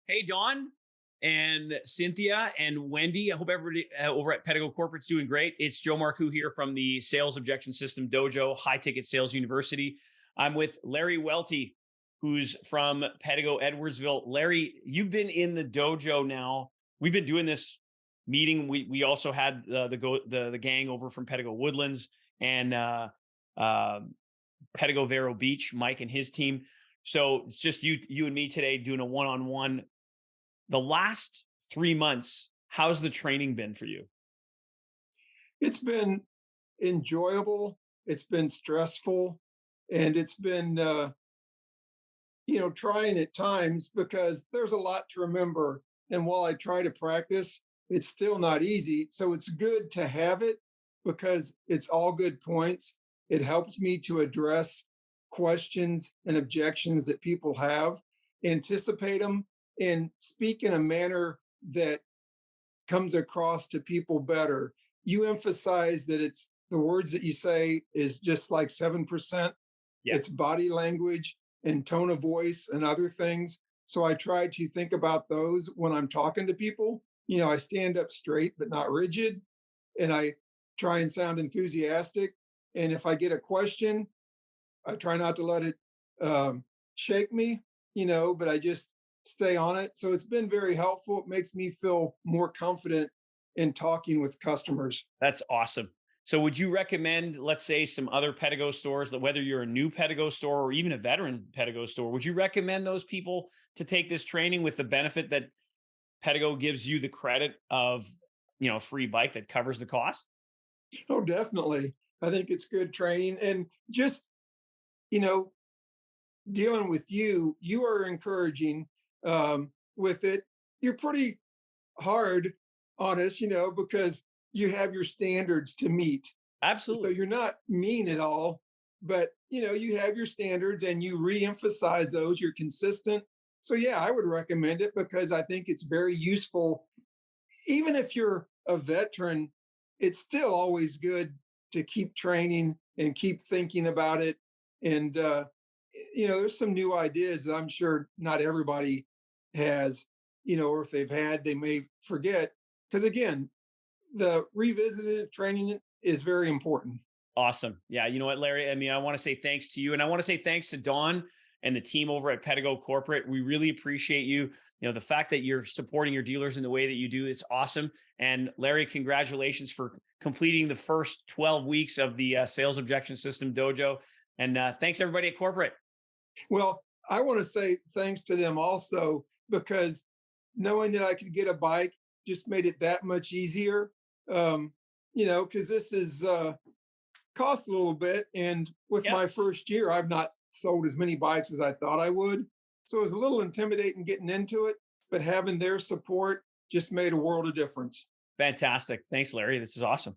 Hey, Dawn and Cynthia and Wendy. I hope everybody over at Pedigo Corporate's doing great. It's Joe Marcoux here from the Sales Objection System Dojo, High Ticket Sales University. I'm with Larry Welty, who's from Pedigo Edwardsville. Larry, you've been in the dojo now. We've been doing this meeting. We also had the gang over from Pedigo Woodlands and uh, Pedigo Vero Beach, Mike and his team. So it's just you and me today doing a one-on-one. The last 3 months, how's the training been for you? It's been enjoyable. It's been stressful, and it's been, trying at times because there's a lot to remember. And while I try to practice, it's still not easy. So it's good to have it because it's all good points. It helps me to address questions and objections that people have, anticipate them, and speak in a manner that comes across to people better. You emphasize that it's the words that you say is just like 7%. Yeah. It's body language and tone of voice and other things. So I try to think about those when I'm talking to people. I stand up straight but not rigid, and I try and sound enthusiastic. And if I get a question, I try not to let it shake me, but I just stay on it. So it's been very helpful. It makes me feel more confident in talking with customers. That's awesome. So would you recommend, let's say, some other Pedigo stores, that whether you're a new Pedigo store or even a veteran Pedigo store, would you recommend those people to take this training with the benefit that Pedigo gives you the credit of, a free bike that covers the cost? Oh, definitely. I think it's good training. And just, you know, dealing with you are encouraging with it. You're pretty hard on us, because you have your standards to meet. So Absolutely. you're not mean at all, but you have your standards and you re-emphasize those. You're consistent. So yeah, I would recommend it because I think it's very useful. Even if you're a veteran, it's still always good to keep training and keep thinking about it. And there's some new ideas that I'm sure not everybody has, or if they've had, they may forget. Because again, the revisited training is very important. Awesome. Yeah. You know what, Larry? I mean, I want to say thanks to you. And I want to say thanks to Dawn and the team over at Pedigo Corporate. We really appreciate you. The fact that you're supporting your dealers in the way that you do, it's awesome. And Larry, congratulations for completing the first 12 weeks of the Sales Objection System Dojo. And thanks everybody at corporate. Well, I want to say thanks to them also because knowing that I could get a bike just made it that much easier. Because this is cost a little bit. And with Yep. my first year, I've not sold as many bikes as I thought I would. So it was a little intimidating getting into it, but having their support just made a world of difference. Fantastic. Thanks, Larry. This is awesome.